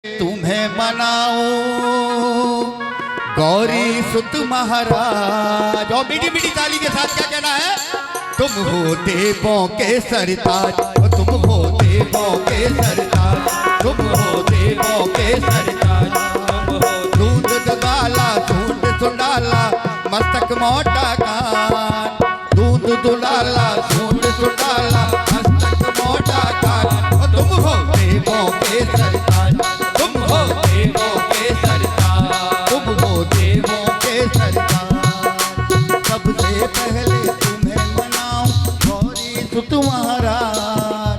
तुम्हें मनाओ गौरी सुत महाराज। और मीठी मीठी ताली के साथ क्या कहना है? तुम हो देवों के सरताज, तुम हो देवों के सरताज, तुम हो देवों के सरताज। दूध दुधाला सूंड सुंडाला मस्तक मोटा कान, दूध दुधाला सूंड सुंडाला मस्तक मोटा कान। और तुम हो देवों के सरताज, तुम हो देवों के सरताज, तुम हो देवों के सरताज। सबसे पहले तुम्हें मनाऊं गौरी सुत महाराज।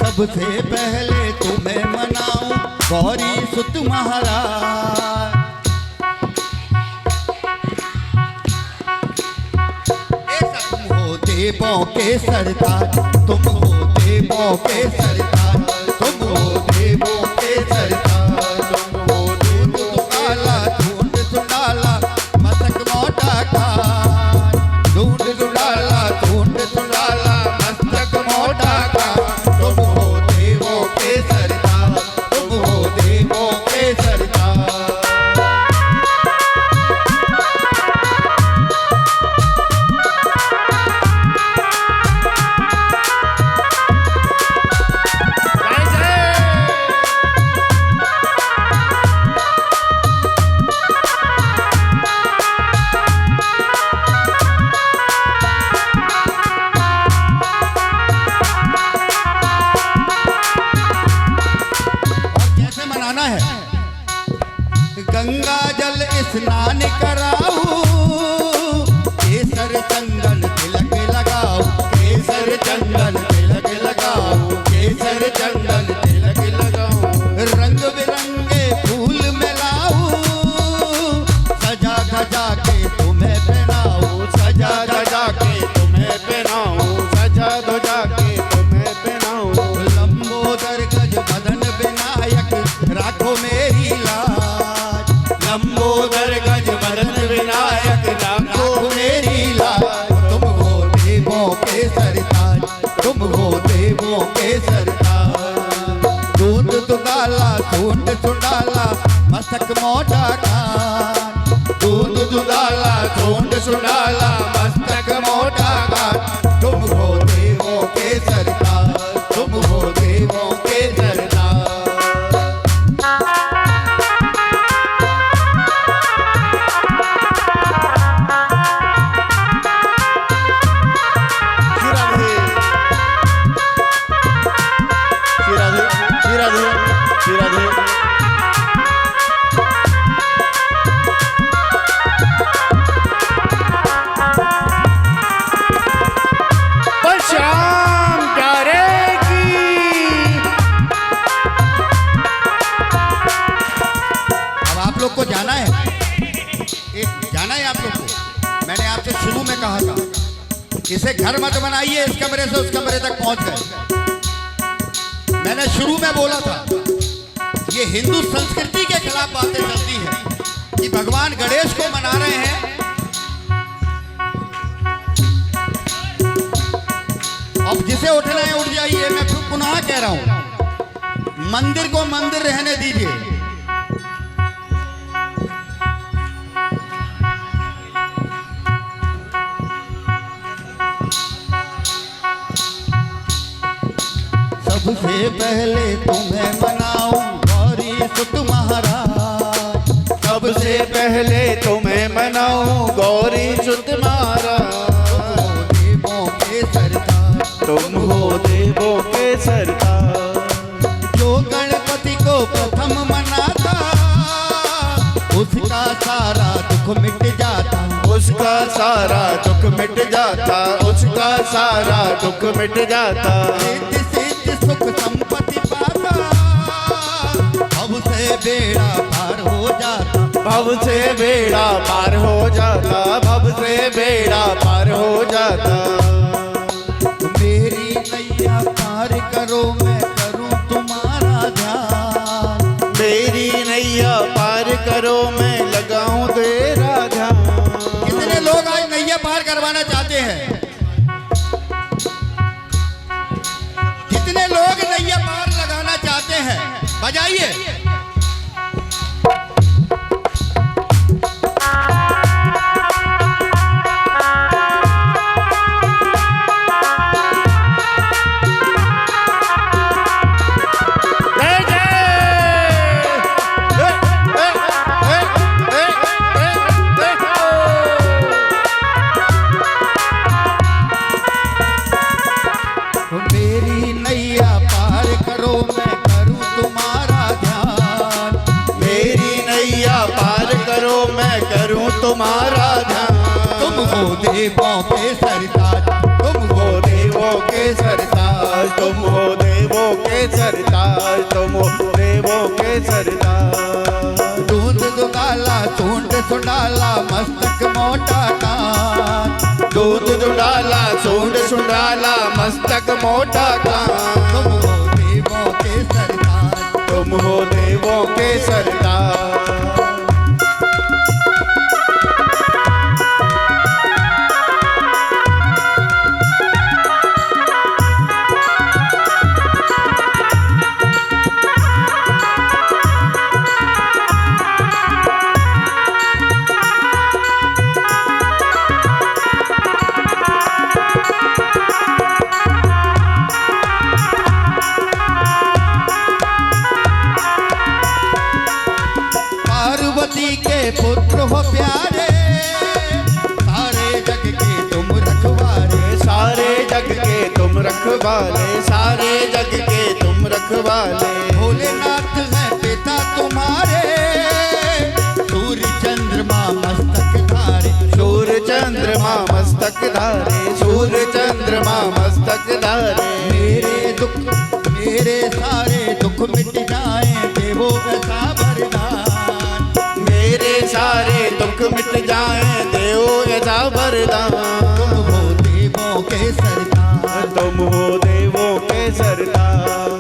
सबसे पहले तुम्हें मनाऊं गौरी सुत महाराज। तुम हो देवों के सरताज, तुम हो देवों के सरताज, तुम हो देवों के सरताज। तुम हो दूध दुधाला सूंड सुंडाला मस्तक मोटा कान, दूध दुधाला सूंड सुंडाला मस्तक मोटा कान। तुम हो देवों के सरताज, तुम हो देवों के सरताज। गंगा जल स्नान कराऊं, केसर चंदन तिलक लगाऊं, केसर चंदन तिलक लगाऊं, केसर चंदन तिलक लगाऊं। रंग बिरंगे फूल मिलाऊं, सजा धजा के तुम्हें पहनाऊं, सजा धजा के तुम्हें पहनाऊं, सजा धजा के तुम्हें पहनाऊं। लंबोदर गज बदन विनायक राखो मेरी लाज, लंबोदर गज बदन विनायक राखो मेरी लाज। तुम हो देवों के सरताज, तुम हो देवों के सरताज। दूध दुधाला सूंड सुंडाला मस्तक मोटा कान, दूध दुधाला सूंड सुंडाला मस्तक मोटा कान। तुम हो देवों के सरताज, तुम हो देवों के सरताज। जाना है, एक जाना है आप लोग को। मैंने आपसे शुरू में कहा था इसे घर मत बनाइए, इस कमरे से उस कमरे तक पहुंच गए। मैंने शुरू में बोला था ये हिंदू संस्कृति के खिलाफ बातें चलती हैं कि भगवान गणेश को मना रहे हैं। अब जिसे उठना है उठ जाइए। मैं फिर पुनः कह रहा हूं मंदिर को मंदिर रहने दीजिए। सबसे पहले तुम्हें मनाऊं गौरी सुत महाराज, सबसे पहले तुम्हें मनाऊं गौरी सुत महाराज। तुम हो देवों के सरताज, तुम हो देवों के सरताज। जो गणपति को प्रथम मनाता उसका सारा दुख मिट जाता, उसका सारा दुख मिट जाता, उसका सारा दुख मिट जाता। सुख संपत्ति पाता, भव से बेड़ा पार हो जाता, भव से बेड़ा पार हो जाता, भव से बेड़ा पार हो जाता। मेरी नैया पार करो मैं करूं तुम्हारा ध्यान, मेरी नैया पार करो मैं लगाऊं तेरा ध्यान। कितने लोग आज नैया पार करवाना चाहते हैं? बजाइए। मेरी नैया पार करो, मैं करूं तुम्हारा ध्यान। मेरी नैया पार करो, मैं करूं तुम्हारा ध्यान। तुम हो देवों के सरताज, तुम हो हो देवों के सरताज, तुम हो देवों के सरताज, तुम हो देवों के सरताज। दूध दुधाला, सूंड सुंडाला, मस्तक मोटा कान। दूध दुडाला, सूंड सुंडाला, मस्तक मोटा कान। तुम हो देवों के सरताज, तुम हो देवों के सरताज। पार्वती के पुत्र हो प्यारे, सारे जग के तुम रखवारे। सारे जग के तुम रखवाले, सारे जग के तुम रखवाले। भोलेनाथ है पिता तुम्हारे, सूर्य चंद्रमा मस्तक धारे। सूर्य चंद्रमा मस्तक धारे, सूर्य चंद्रमा मस्तक धारे। मेरे सारे दुख मिट जाए, देवो ऐसा वरदान। मेरे सारे दुख मिट जाएं, देओ ऐसा वरदान। तुम हो देवों के सरताज, तुम हो देवों के सरताज।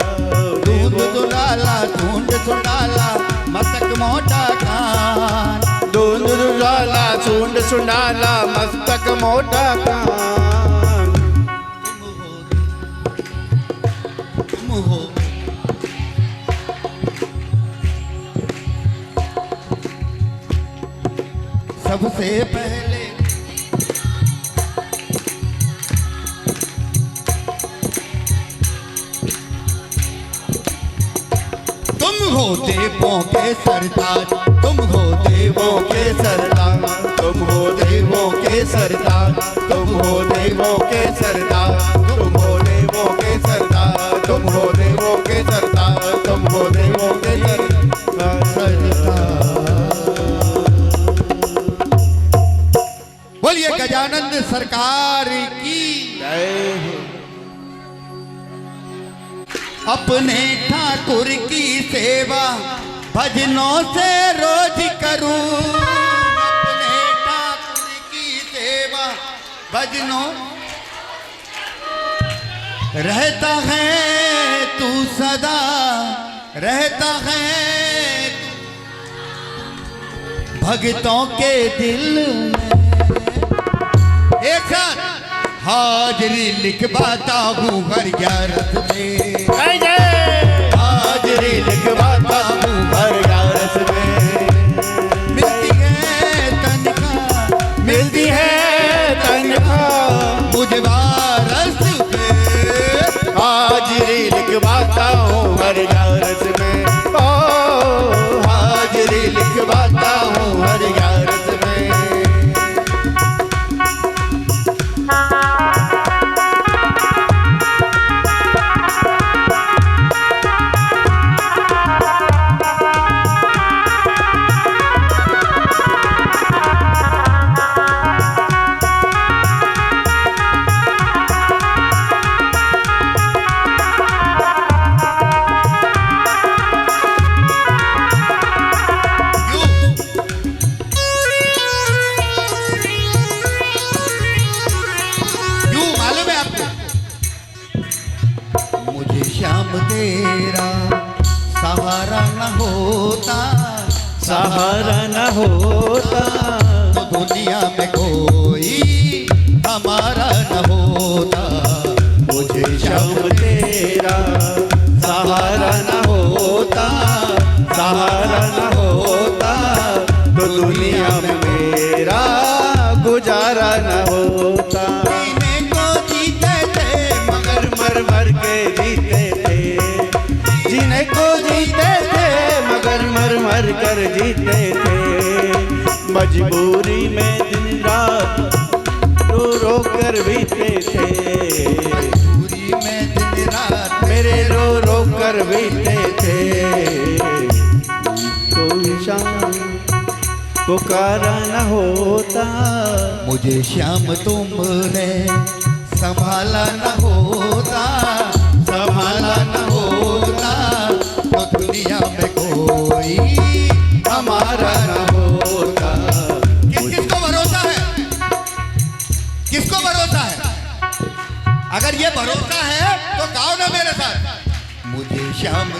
दूध दुलाला, सूंड सुंडाला, मस्तक मोटा कान। दूध दुलाला, सूंड सुंडाला, मस्तक मोटा कान। तुम हो सबसे पहले तुम हो देवों के सरताज, तुम हो देवों के सरताज। तुम हो देवों के सरताज, तुम हो देवों के सरताज, तुम हो देवों के सरताज, तुम हो देवों के सरताज, तुम हो देवों के सरताज। बोलिए गजानंद सरकार की। जय हो। अपने ठाकुर की सेवा भजनों से रोज करूं। अपने ठाकुर की सेवा भजनों रहता है तू सदा, रहता है भक्तों के दिल में। एक साथ हाजरी लिखवाता हूँ हर ग्यारस में। जय जय। हाजरी लिखवाता हूँ हर ग्यारस में। मिलती है तनख्वाह, मिलती है तनख्वाह मुझे वारस पे। हाजरी लिखवाता हूँ हर ग्यारस में। ओ हाजरी लिखवाता हूँ हर ग्यारस में। तेरा सहारा न होता, सहारा न होता, तो दुनिया में कोई हमारा न होता। मुझे श्याम तेरा सहारा न होता, सहारा न होता तो दुनिया में मेरा गुजारा न होता। जीने को जीते थे मगर मर मर के जीते थे, जीने को जीते थे मगर मर मर कर जीते थे। मजबूरी में दिन रात रो रो कर बीते थे, मजबूरी में दिन रात मेरे रो रो कर बीते थे। कोई शाम पुकारा न होता, मुझे श्याम तुमने संभाला न होता, संभाला न होता तो दुनिया में कोई हमारा न होता। किसको भरोसा है, किसको भरोसा है? अगर ये भरोसा है तो गाओ ना मेरे साथ। मुझे श्याम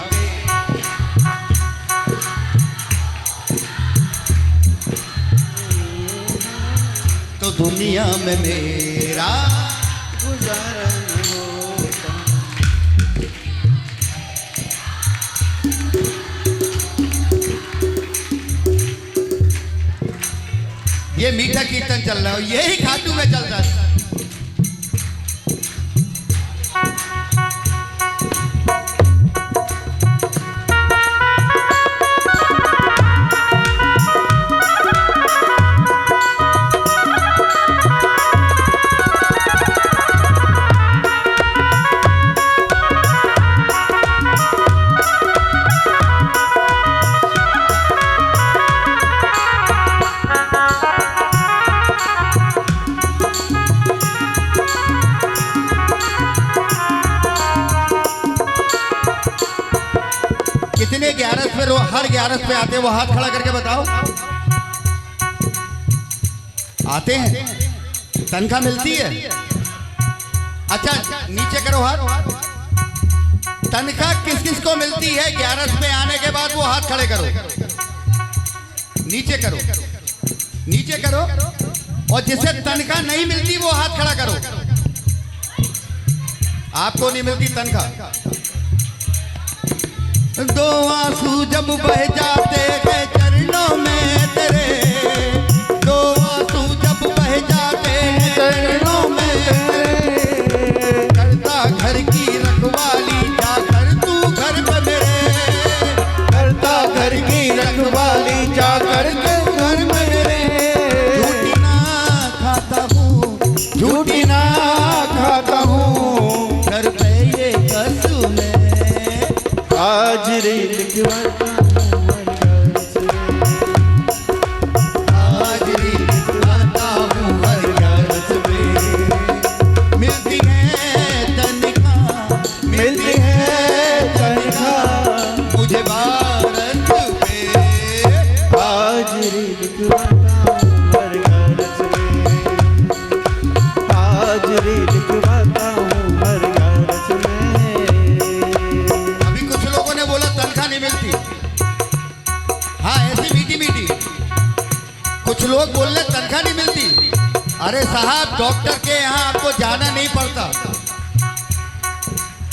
तो दुनिया में मेरा गुजारा न होता। ये मीठा कीर्तन चल रहा है, यही खाटू में चल रहा है। कितने 11 पे हर 11 पे आते हैं वो हाथ खड़ा करके बताओ। आते हैं, तनख्वाह मिलती है? अच्छा नीचे करो हाथ। तनख्वाह किस किस को मिलती है 11 पे आने के बाद? वो हाथ खड़े करो, नीचे करो, नीचे करो। और जिसे तनख्वाह नहीं मिलती वो हाथ खड़ा करो। आपको नहीं मिलती तनख्वाह? दो आंसू जब बह जाते हैं चरणों में तेरे, दो आंसू जब बह जाते हैं चरणों में तेरे, करता घर की रखवाली जाकर तू घर पे मेरे, करता घर की रखवाली जाकर तू घर में मेरे। झूठी ना खाता हूँ, झूठी ना खाता हूँ, घर पे ये कसू में हाजिरी लिखवाता हूँ हर घर से, हाजिरी लिखवाता हूँ हर घर से। मिलती है तनख्वाह, मिलती है तनख्वाह मुझे भारत में, हाजिरी लिखवाता हूँ हर घर से, हाजिरी लिखवाता हूँ हर घर से। अभी कुछ लोगों ने बोला तनख्वाह नहीं मिलती। हाँ ऐसी मीठी मीठी कुछ लोग बोल रहे तनख्वाह नहीं मिलती। अरे साहब डॉक्टर के यहाँ आपको जाना नहीं पड़ता,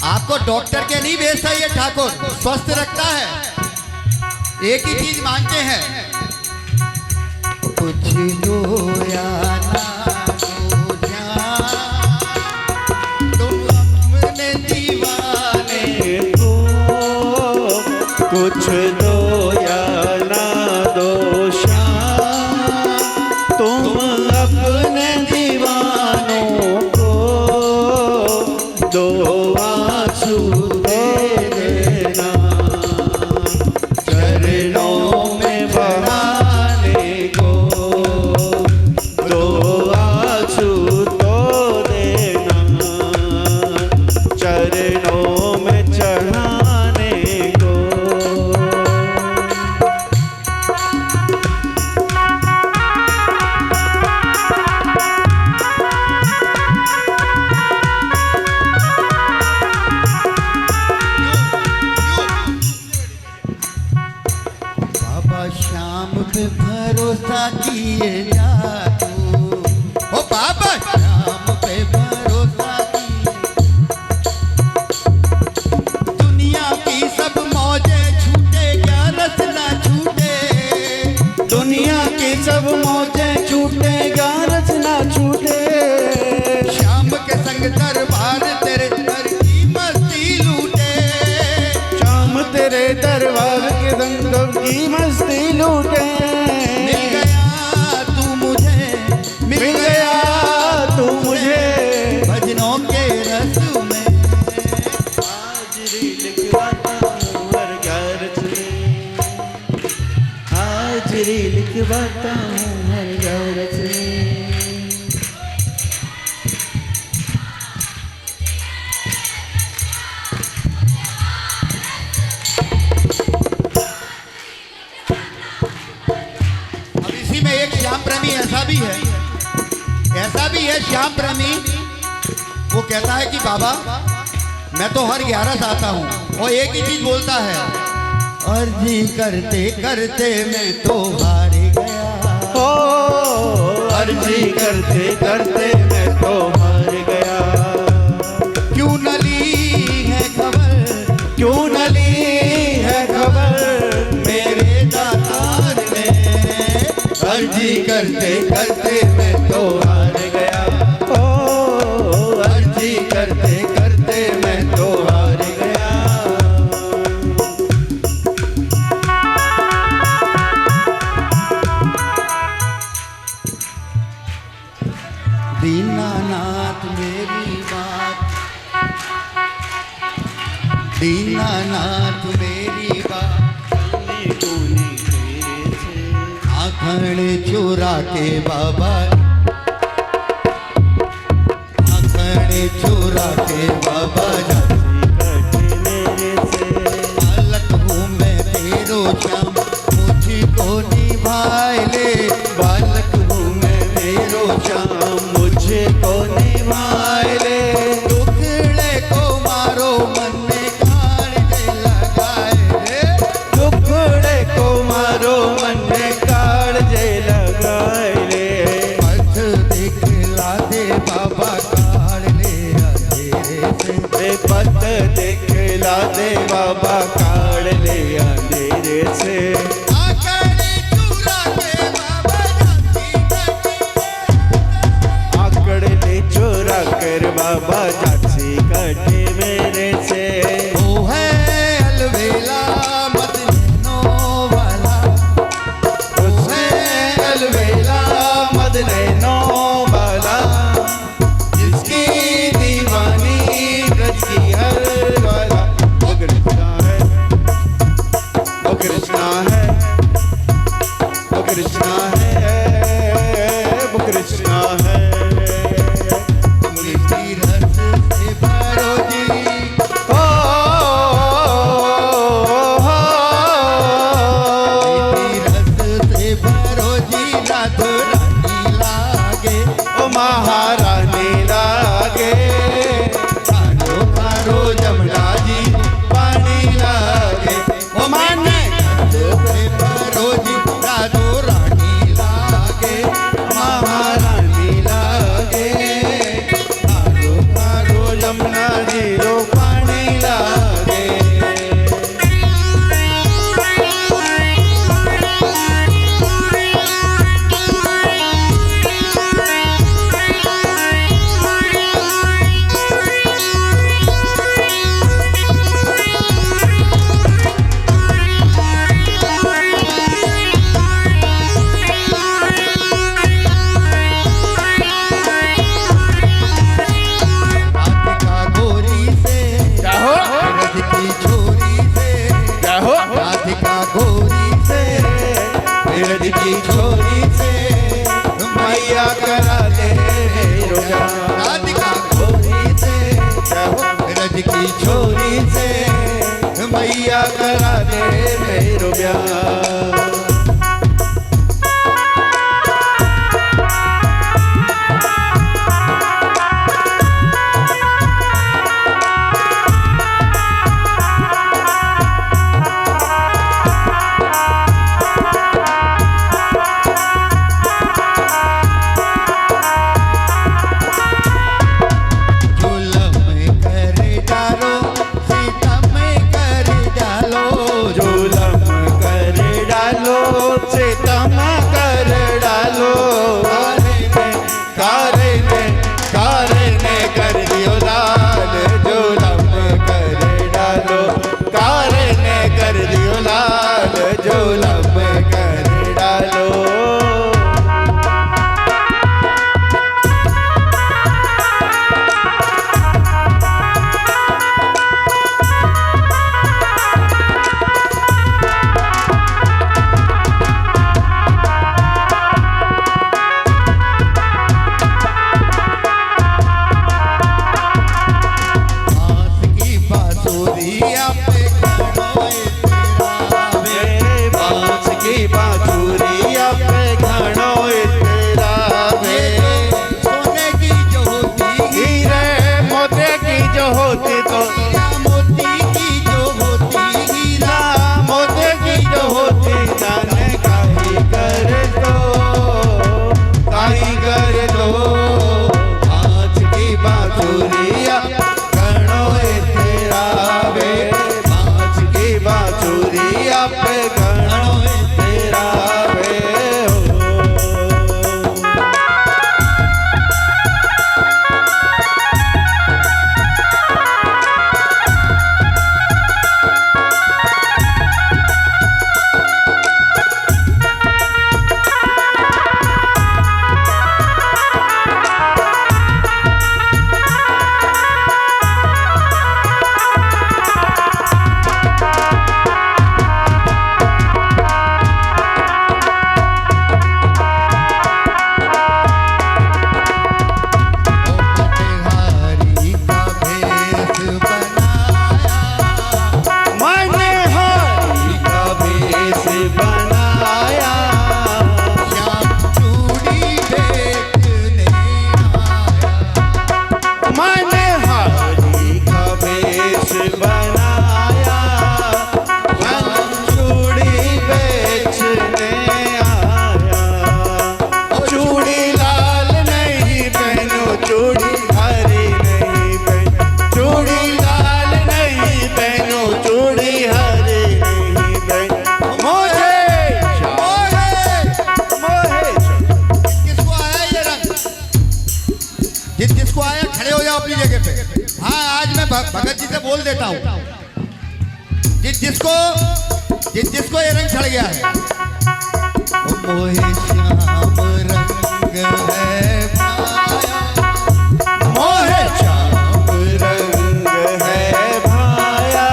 आपको डॉक्टर के नहीं भेजता ये ठाकुर, स्वस्थ रखता है। एक ही चीज मांगते हैं, कुछ दो या ना हो जान, तुम अपने दीवाने को कुछ दो या ना दो शाम, तुम अपने दीवानों को दो आंसू दे देना, चरणों में बहाने को दो आंसू तो देना, चरणों में चढ़ाने को। बाबा श्याम पे भरोसा किए जा तू, ओ बाबा श्याम पे भरोसा किए, बताऊं हर रस में। अब इसी में एक श्याम प्रेमी ऐसा भी है श्याम प्रेमी, वो कहता है कि बाबा मैं तो हर 11 आता हूँ और एक ही चीज बोलता है, अर्जी करते करते मैं तो हार गया। ओ अर्जी करते करते मैं तो हार गया। क्यों न ली है खबर, क्यों न ली है खबर मेरे दातार ने, अर्जी करते करते मैं तो हार गया। ओ अर्जी करते करते मैं तो हार गया। दीनानाथ मेरी बात, दीनानाथ मेरी बात, आखड़ चुरा के बाबा, आखड़ चुरा के बाबा बालक हूँ मैं तेरो श्याम, मुझको निभाए ले। बालक हूँ मैं तेरो श्याम, मुझको निभाए ले। टुकड़े को मारो मन में कांटे लगाए रे, टुकड़े को मारो मन में काळजे लगाए ले। पथ दिखला दे बाबा काढ़ ले अंधेरे से, रे पथ दिखला दे बाबा काढ़ ले अंधेरे से। आकड़ चुरा के बाबा झांसी कटे मेरे से। वो है अलवेला मदनो वाला, वो है अलवेला मदनैनो वाला, जिसकी दीवानी ब्रज की हर वाला। वो कृष्णा है, वो कृष्णा है, वो कृष्णा है, वो कृष्णा है। तीरथ से भरो जी, तीरथ से भरो जी, राधो रानी लागे, ओ महारानी लागे। कारो कारो जमला जी पानी लागे, ओ माने से भरो जी, राधो रानी लागे, महारानी लागे। कारो कारो यमुना जी रो पानी लागे। राधिका गोरी से, क्या हो, रथ की छोरी से, क्या हो, राधिका गोरी से, ब्रज की छोरी से मैया करा दे रोजा। राधिका गोरी से, क्या हो, रज की छोरी से, मैया करा दे मेरो ब्याह। झूलम कर डालो, सीता में कर डालो, झूलम कर डालो, मोती की जो होती हीरा, मोती की जो होती जाने काई कर दो, काई कर दो। कांच की बांसुरिया गणो तेरा वे, कांच की बांसुरिया पे गणो तेरा वे हो। मनहारी का भेष बनाया, मनहारी का भेष बनाया, श्याम चूड़ी बेचने आया। चूड़ी लाल नहीं पहनो, चूड़ी हरी नहीं पहनो, चूड़ी लाल नहीं पहनो, चूड़ी हरी नहीं पहनो। मोहे किसको आया ये रंग? जिसको आया खड़े हो जाओ अपनी जगह पे। हाँ, आज मैं भगत जी से बोल देता हूँ, जिसको ये रंग चढ़ गया है। ओ मोहे श्याम रंग है माया, मोहे श्याम रंग है भाया,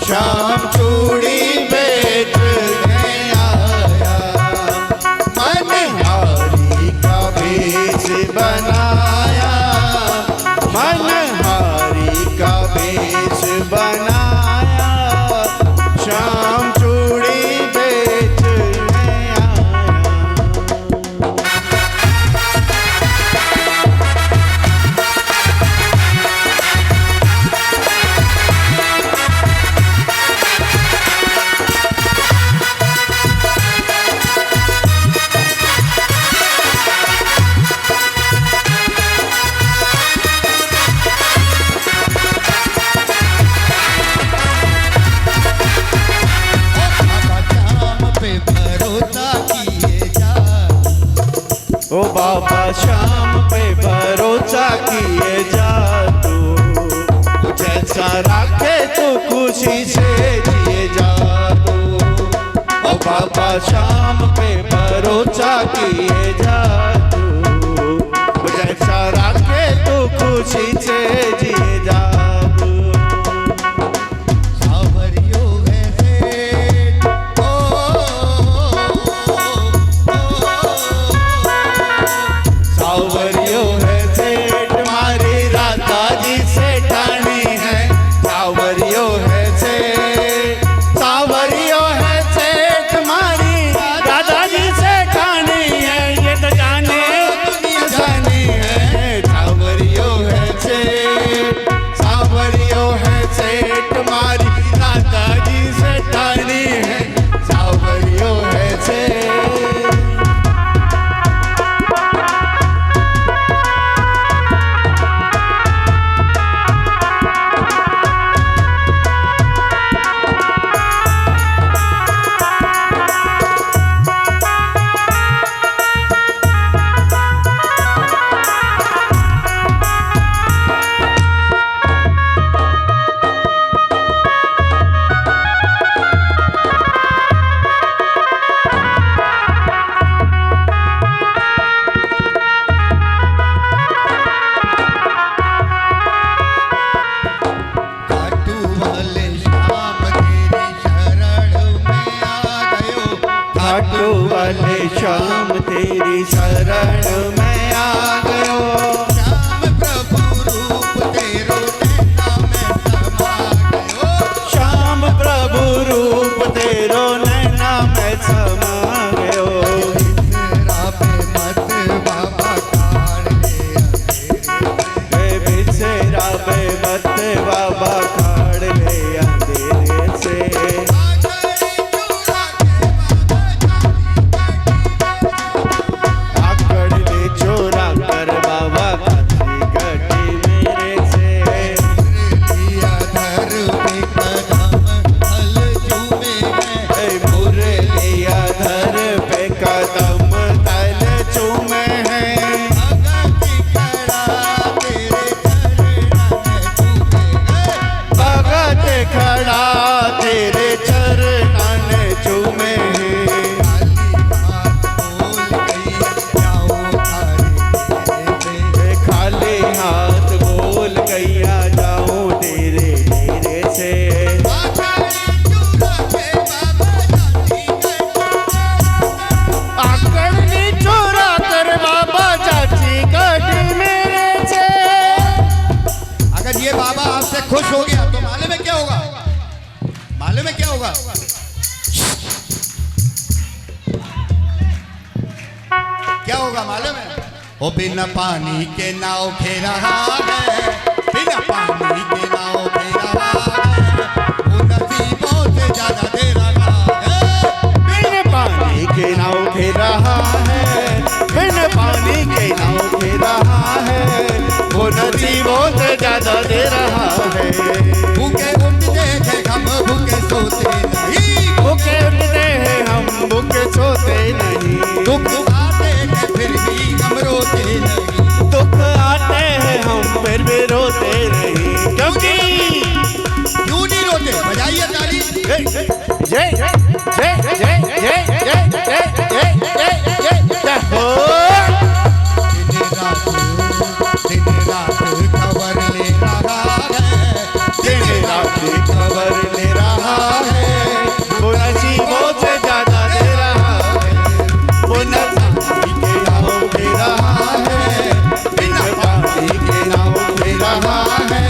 श्याम चूड़ी बेचने आया। मनहारी का भेष बनाया, मनहारी का भेष बनाया, श्याम चूड़ी बेचने आया। ओ बाबा श्याम पे भरोसा किए जा तू, ओ बाबा श्याम पे भरोसा किए जा तू, जैसा राखे तू खुशी से जिए जा तू। ओ बाबा श्याम पे भरोसा किए जा तू, जैसा राखे तू खुशी से जिए जा तू। सावरियो है सेठ, ओ सावरियो है सेठ मारी राधा जी से ठानी है। सावरियो है सेठ, सावरियो है सेठ मारी राधा जी से ठानी है। ये तो जाने दुनिया जानी है। सावरियो है सेठ, सावरियो है सेठ मारी राधा जी से ठानी है। सावरियो है सेठ। खाटू वाले श्याम तेरी शरण में आ गयो। श्याम प्रभु रूप तेरो नैना में समा गयो। श्याम प्रभु रूप तेरो नैना में समा गयो। बिसरा पे मत बाबा काढ़ ले अंधेरे। बिसरा पे मत बाबा बाबा काढ़ ले अंधेरे से। आकड़ ले चोरा कर बाबा खाती गड्डी मेरे से। लिया धर पे कदम हल चूमे है, मुरलिया धर पे कदम तल चूमे हैं। भगत खड़ा तेरे चरणन चूमे है। खाली हाथ बोल गैया जाऊं तेरे डेरे से। आकड़नी चोरा कर बाबा चाची गड्डी मेरे से। अगर ये बाबा आपसे खुश हो गया तो मालूम है क्या होगा? मालूम है क्या होगा? क्या होगा मालूम है? ओ बिना पानी के नाव घेरा है, बिना पानी के नाव घेरा है, वो नसीबों से ज्यादा दे रहा है। बिन पानी के नाव घेर रहा है, बिन पानी के नाव घेर रहा है, वो नसीबों से ज्यादा दे रहा है। भूखे उठते हैं हम भूखे सोते नहीं, भूखे उठते हैं हम भूखे सोते नहीं। दुख आते हैं फिर भी हम रोते नहीं। दुख आते हैं हम फिर भी रोते नहीं, क्योंकि क्यों नहीं रोते? बजाइए ताली। जय जय जय जय जय जय जय जय जय जय हो। दिन रात खबर ले रहा है, दिन रात खबर ले रहा है, वो नसीबों से ज्यादा दे रहा है। वो नसीब के नाव दे रहा है, बिन पानी के नाव दे रहा है,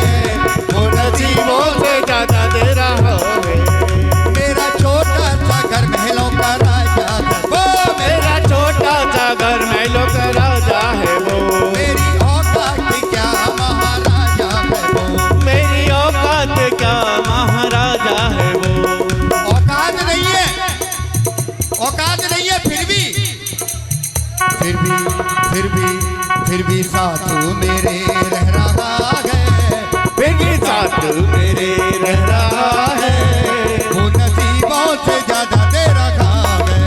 वो नसीबों से ज्यादा दे रहा है। मेरा छोटा सा घर महलों का राजा है वो, मेरा छोटा सा घर महलों का राजा है वो। मेरी औकात क्या महाराजा है वो। मेरी औकात क्या महाराजा है वो। औकात नहीं है, औकात नहीं है, फिर भी साथ मेरे रह रहा है, फिर भी साथ मेरे रह रहा है, वो नसीबों से ज्यादा दे रखा है।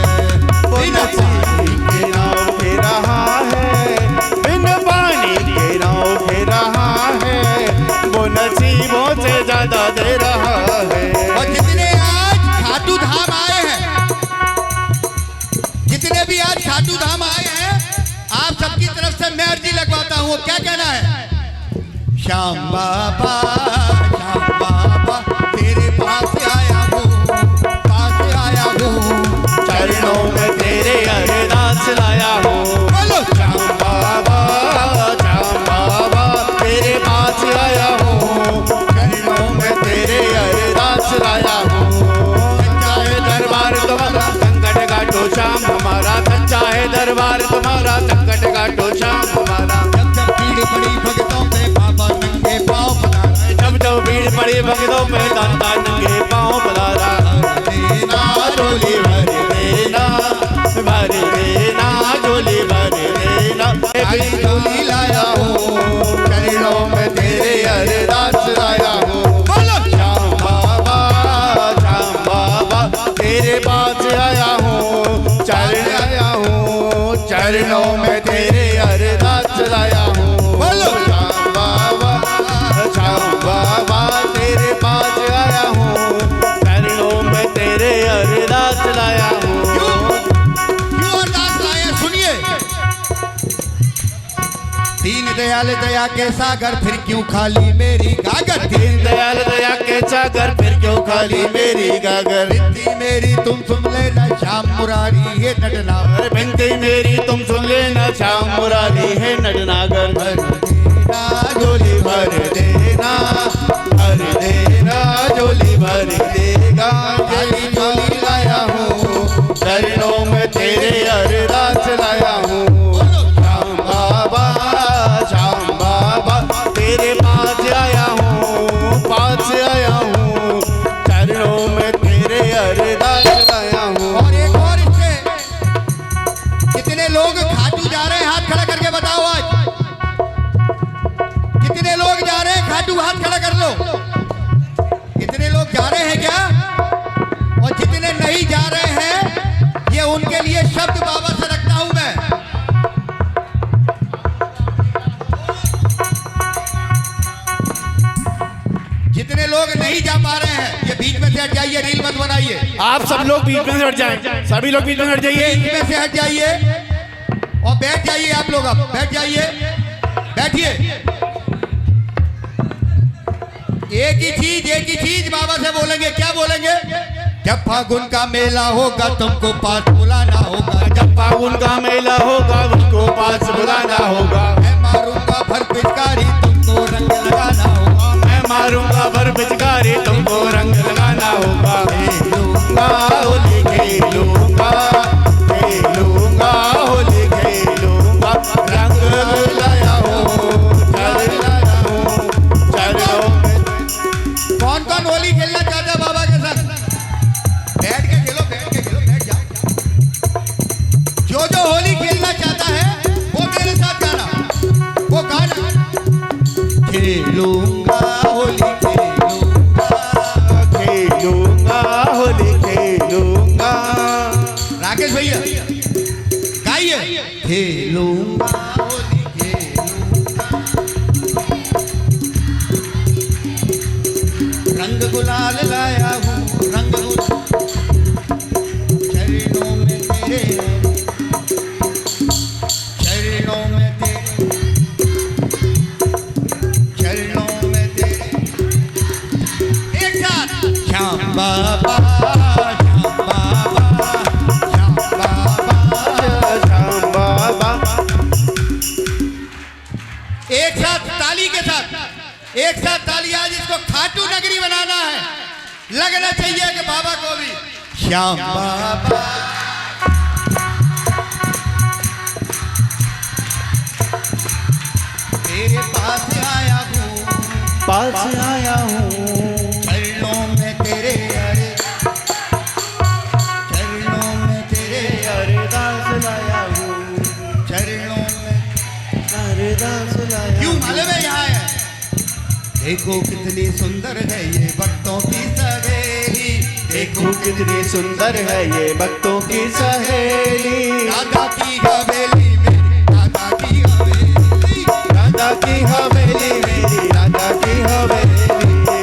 वो नसीब के नाव दे रहा है, बिन पानी के नाव दे रहा है, वो नसीबों से ज्यादा दे रहा है। और जितने आज खाटू धाम आए हैं, जितने भी आज खाटू धाम आए हैं, आप सबकी तरफ से मैं अर्जी लगवाता हूँ। क्या कहना है? श्याम बाबा तेरे पास आया हूँ, चरणों में तेरे अरदास लाया हूँ। बोलो श्याम बाबा तेरे पास आया हूँ, चरणों में तेरे अरदास लाया हूँ। सच्चा है दरबार तुम्हारा संकट काटो श्याम हमारा, सच्चा है दरबार तुम्हारा संकट काटो श्याम हमारा। जब भीड़ पड़ी भगतों पे बाबा नंगे पाँव पधारा, जब जब भीड़ पड़ी भक्तों में दाता नंगे पाँव पधारा। देना झोली भर देना, भर देना झोली भर देना। आई झोली लाया हूँ, चरणों में तेरे अरदास लाया हूँ। बोलो श्याम बाबा तेरे पास आया हूँ, चरणों में तेरे अरदास लाया हूँ। बोलो श्याम बाबा तेरे पास आया हूँ, चरणों में तेरे अरदास लाया हूँ। क्यों अरदास लाए? सुनिए। दीन दयाल दया के सागर फिर क्यों खाली मेरी गागर। दीन दयाल दया के सागर फिर क्यों खाली मेरी गागर। विनती मेरी तुम सुन लेना श्याम मुरारी ये नटनागर। विनती मेरी तुम सुन लेना श्याम मुरारी है नटनागर। भर देना झोली भर देना, भर देना झोली भर देगा। खाली झोली लाया हूँ, चरणों में तेरे अरदास लाया हूँ। श्याम बाबा तेरे पास आया हूँ, पास आया हूँ, चरणों में तेरे अरदास लाया हूँ। और एक और इससे, कितने लोग खाटू जा रहे हैं? हाथ खड़ा करके बताओ आज कितने लोग जा रहे हैं खाटू? हाथ खड़ा कर लो। कितने लोग जा रहे हैं क्या? और जितने नहीं जा रहे हैं, ये उनके लिए शब्द बाबा से रखता हूं मैं। जितने लोग नहीं जा पा रहे हैं, ये बीच में से हट जाइए, रील मत बनाइए। आप सब लोग बीच में से हट जाएं, सभी लोग बीच में हट जाइए। बीच में से हट जाइए और बैठ जाइए। आप लोग अब बैठ जाइए, बैठिए। एक ही चीज बाबा से बोलेंगे। क्या बोलेंगे? जब फागुन का मेला होगा तुमको पास बुलाना होगा। जब फागुन का मेला होगा उनको पास बुलाना होगा। मैं मारूंगा भर पिचकारी तुमको रंग लगाना होगा। मैं मारूंगा भर पिचकारी तुमको रंग लगाना होगा। खेलूंगा होली खेलूंगा, खेलूंगा होली खेलूंगा, रंग लाया हूँ, लाया हूँ चरणों में। कौन कौन होली खेलना चाहता है बाबा के साथ? बैठ के खेलो, बैठ के खेलो, बैठ जाओ। जो होली खेलना चाहता है वो मेरे साथ गाना, वो गाना। खेलूंगा होली खेलूंगा, खेलूंगा होली खेलूंगा। राकेश भैया गाइए। खेलूंगा होली खेलूंगा, रंग गुलाल लाया हूँ, रंग चरणों में तेरे, चरणों में तेरे, चरणों में तेरे। एक साथ श्याम बाबा, श्याम बाबा, श्याम बाबा, श्याम बाबा। एक साथ ताली के साथ, एक साथ ताली। आज इसको खाटू नगरी बनाना है। लगना चाहिए कि बाबा को भी श्याम बाबा। तेरे पास आया हूँ, पास आया हूँ, चरणों में तेरे अरे, चरणों में तेरे अरदास लाया हूँ, चरणों में। अरदास लाया। क्यों मालूम है यहाँ है? देखो कितनी सुंदर है ये भक्तों की सहेली, देखो कितनी सुंदर है ये भक्तों की सहेली। राधा की हवेली मेरी, राधा की हवेली, राधा की हवेली मेरी, राधा की हवेली।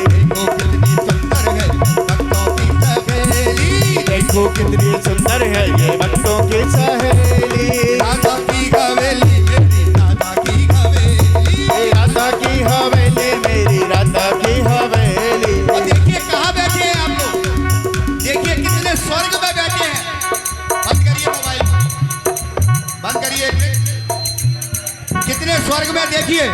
देखो कितनी सुंदर है भक्तों की सहेली, देखो कितनी सुंदर है ये भक्तों की सहेली। राधा की हवेली मेरी, राधा की हवेली, राधा की हवेली मेरी, राधा की हवेली। और देखिए कहाँ बैठे हैं आप लोग, देखिए कितने स्वर्ग में बैठे हैं। बंद करिए मोबाइल, बंद करिए। कितने स्वर्ग में देखिए।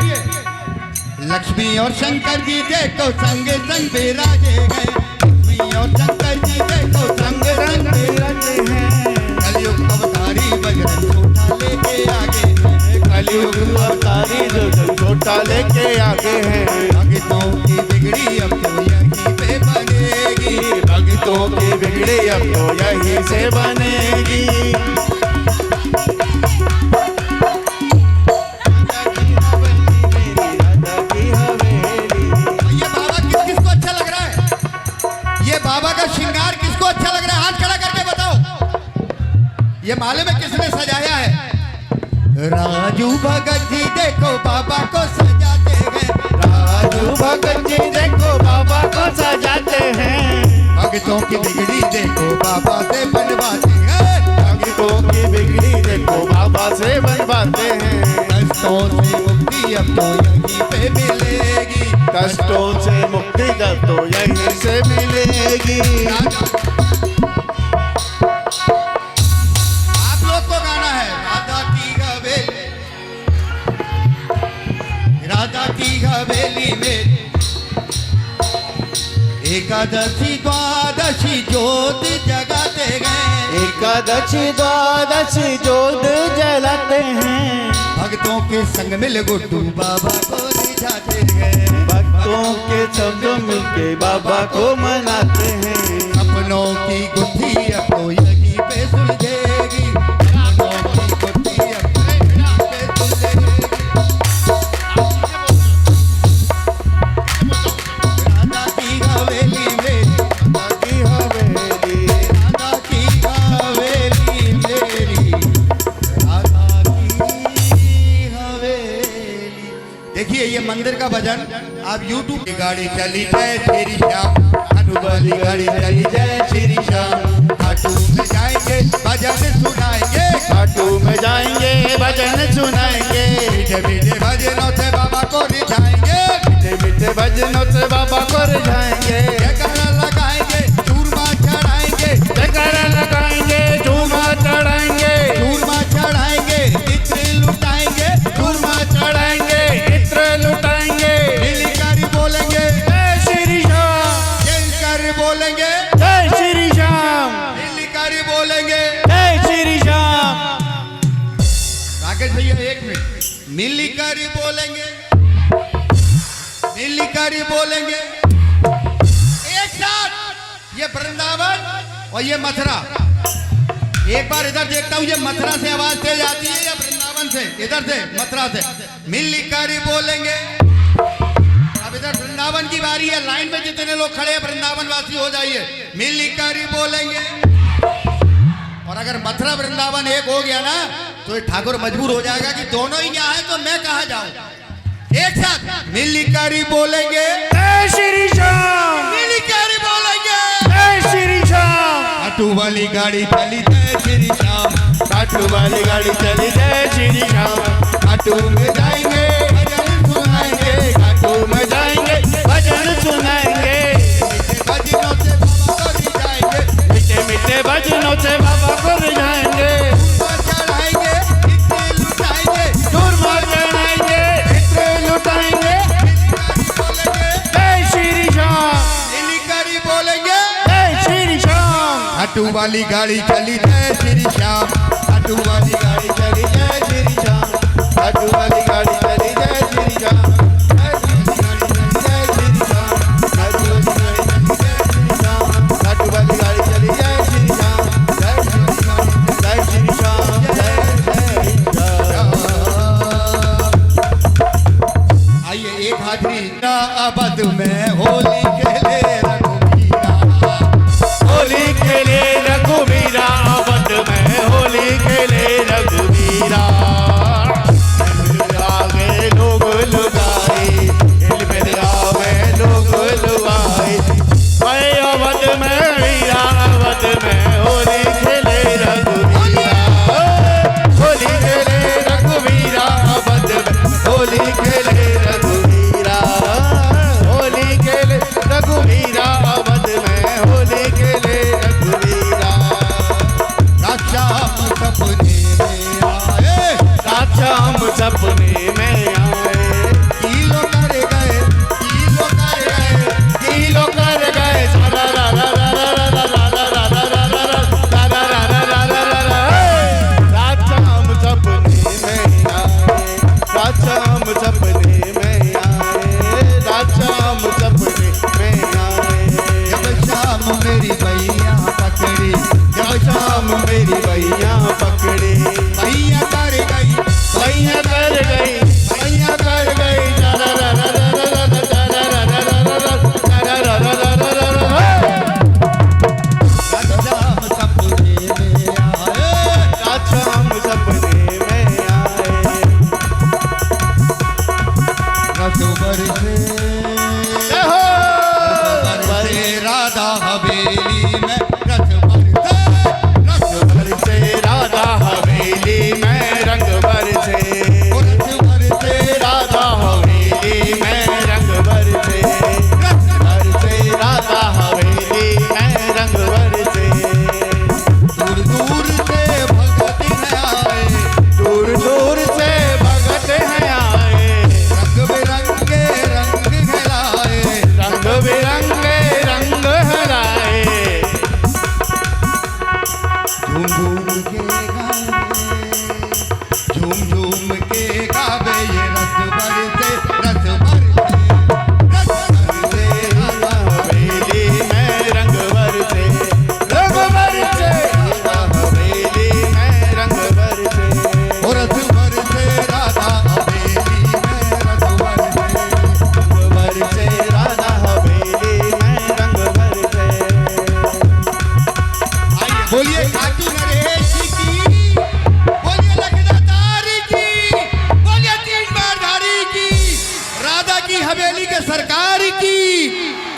लक्ष्मी और शंकर जी देखो संग संग विराजे गए, लक्ष्मी और शंकर जी देखो संग संग विराजे हैं। कलयुग अवतारी बजरंग छोटा लेके आगे हैं, कलयुग अवतारी जो छोटा लेके आगे हैं। भक्तों की बिगड़ी अब तो यहीं पे बनेगी, भक्तों की बिगड़ी अब तो यहीं से बनेगी। ये बाबा किसको अच्छा लग रहा है? ये बाबा का श्रृंगार किसको अच्छा लग रहा है? हाथ खड़ा करके बताओ। ये मालूम है किसने सजाया है? राजू भगत जी देखो बाबा को सजाते हैं, राजू भगत जी देखो बाबा को सजाते हैं। भक्तों की बिगड़ी देखो बाबा से बनवाते हैं, भक्तों की बिगड़ी देखो बाबा से बनवाते हैं। कष्टों से मुक्ति अब तो यहीं पे मिलेगी, कष्टों से मुक्ति जब तो यहीं से मिलेगी। आप लोग को गाना है राधा की हवेली, राधा की हवेली में एकादशी द्वादशी ज्योत जगाते गए, एकादशी द्वादशी ज्योत जलाते हैं। भक्तों के संग मिल गुड्डू बाबा को रिझाते गए, भक्तों बातों के शब्द मिलके बाबा को मनाते हैं। अपनों की गुत्थी अब तो यही पे सुलझेगी, अपनों की गुत्थी अब तो यहीं पे सुलझेगी। राधा की हवेली में, राधा की हवेली, राधा की हवेली मेरी, राधा की हवेली। देखिए ये मंदिर का भजन आप YouTube की गाड़ी चली जय श्री श्याम, खाटू वाली गाड़ी चली जय श्री श्याम। खाटू में जाएंगे भजन सुनाएंगे, खाटू में जाएंगे भजन सुनाएंगे, मीठे मीठे भजनों से बाबा को रिझाएंगे, मीठे मीठे भजनों से बाबा को रिझाएंगे। जयकारा लगाएंगे चूरमा चढ़ाएंगे, जयकारा लगाएंगे चूरमा चढ़ाएंगे, चूरमा चढ़ाएंगे चित्र लुटाएंगे, चूरमा चढ़ाएंगे चित्र लुटाएंगे। मिलकर बोलेंगे जय श्री श्याम, जयकर बोलेंगे, जय श्री श्याम, मिलकर बोलेंगे। जय श्री श्याम। राकेश भैया एक मिनट, मिलकर बोलेंगे, मिलकर बोलेंगे एक साथ। ये वृंदावन और ये मथुरा, एक बार इधर देखता हूँ ये मथुरा से आवाज तेज आती है या वृंदावन से? इधर से मथुरा से मिलकर बोलेंगे। अब इधर वृंदावन की बारी है, लाइन में जितने लोग खड़े हैं वृंदावन वासी हो जाइए, मिलकर बोलेंगे। और अगर मथुरा वृंदावन एक हो गया ना तो ये ठाकुर मजबूर हो जाएगा कि दोनों ही यहाँ है तो मैं कहाँ जाऊं। एक साथ मिलकर बोलेंगे जय श्री श्याम, मिलकर बोलेंगे जय श्री श्याम। खाटू वाली गाड़ी चली जय श्री श्याम, खाटू वाली गाड़ी चली जय श्री श्याम। खाटू में जाएंगे भजन सुनाएंगे, खाटू में जाएंगे भजन सुनाएंगे, भजनों से बाबा को रिझाएंगे, मीठे मीठे भजनों से बाबा को रिझाएंगे। चढ़ाएंगे चित्र लुटाएंगे, चूरमा चढ़ाएंगे चित्र लुटाएंगे। बोलेंगे जय श्री श्याम, मिलकर बोलेंगे। जय श्री श्याम। खाटू वाली गाड़ी चली जय श्री श्याम, खाटू वाली गाड़ी चली जय श्री श्याम, खाटू वाली गाड़ी चली जय श्री श्याम, खाटू वाली गाड़ी चली जय श्री श्याम, जय श्री श्याम, जय श्री श्याम। आइए एक हाजरी अबद में होली खेले रघुवीरा, होली खेले रघुवीरा, अवध में होली खेले रघुवीरा। आगे लोग लुटा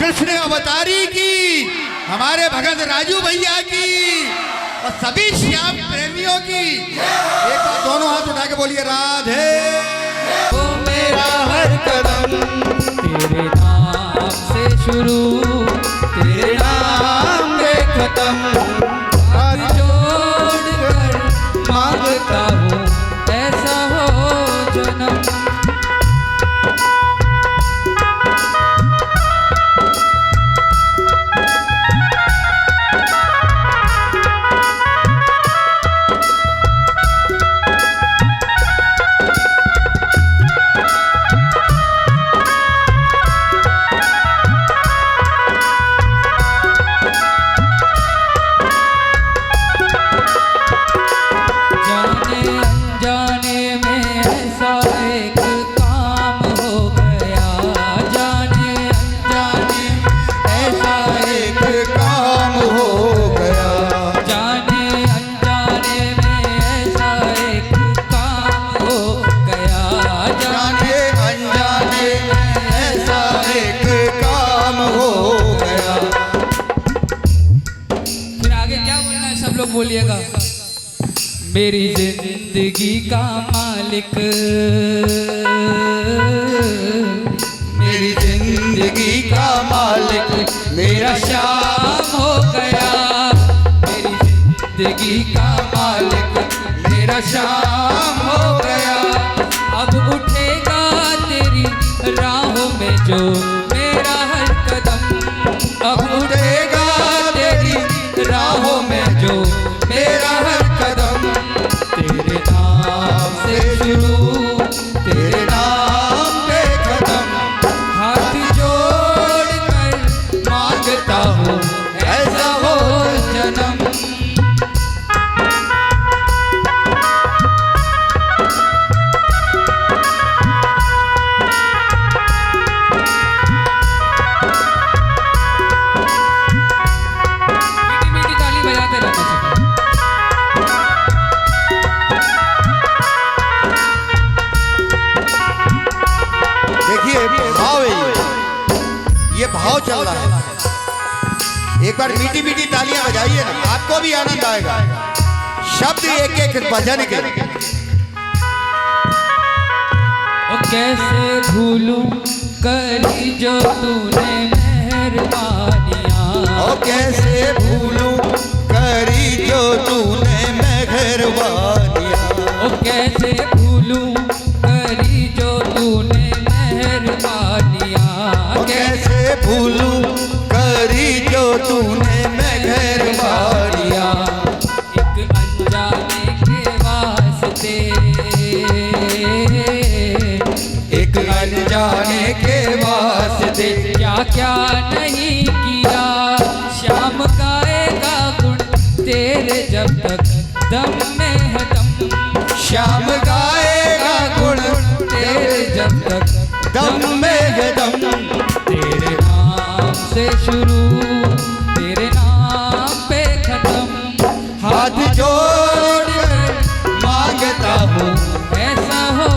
कृष्ण अवतारी की, हमारे भगत राजू भैया की और सभी श्याम प्रेमियों की। एक बार दोनों हाथ उठा के बोलिए राधे। ओ मेरा हर कदम तेरे नाम से शुरू, तेरे नाम पे खत्म, हाथ जोड़ कर मांगता हूँ ऐसा हो जन्म। बोलिएगा। मेरी जिंदगी का मालिक, मेरी जिंदगी का मालिक मेरा शाम हो गया। मेरी जिंदगी का मालिक मेरा शाम हो गया। अब उठेगा तेरी राहों में जो मेरा हर कदम। अब उठेगा तेरी राहों में जो मेरा हर कदम। तेरे नाम से शुरू, तेरे नाम पे खत्म, हाथ जोड़ कर मांगता हूँ ऐसा हो जन्म। मीठी ताली बजाते रहना चाहिए। देखिए भाव है ये भाव चल रहा है। एक बार मीठी मीठी तालियां बजाइए ना, आपको भी आनंद आएगा। शब्द एक एक भजन के। ओ कैसे भूलूं करी जो तूने मेहरबानियां। ओ कैसे भूलूं करी जो तूने मेहरबानियां। ओ कैसे भूलूं करी जो तूने मेहरबानियां। कैसे भूलूं करी जो तूने मेहरबानियां। एक अनजाने के वास्ते, एक अनजाने के वास्ते क्या क्या नहीं किया। श्याम गाएगा गुण तेरे जब तक दम में है दम। श्याम गाएगा गुण तेरे जब तक दम में है दम। तेरे नाम से शुरू, तेरे नाम पे खत्म, हाथ जोड़ कर मांगता हूँ ऐसा हो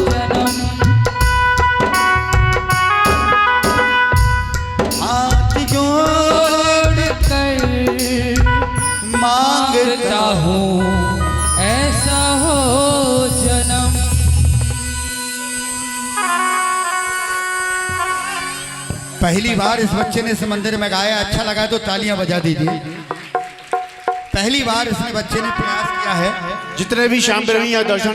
जन्म। हाथ जोड़ कर मांगता हूँ ऐसा हो जन्म। पहली बार इस बच्चे ने इस मंदिर में गाया, अच्छा लगा तो तालियां बजा दीजिए। पहली बार इसने बच्चे ने प्रयास किया है। जितने भी श्याम प्रेमी या दर्शन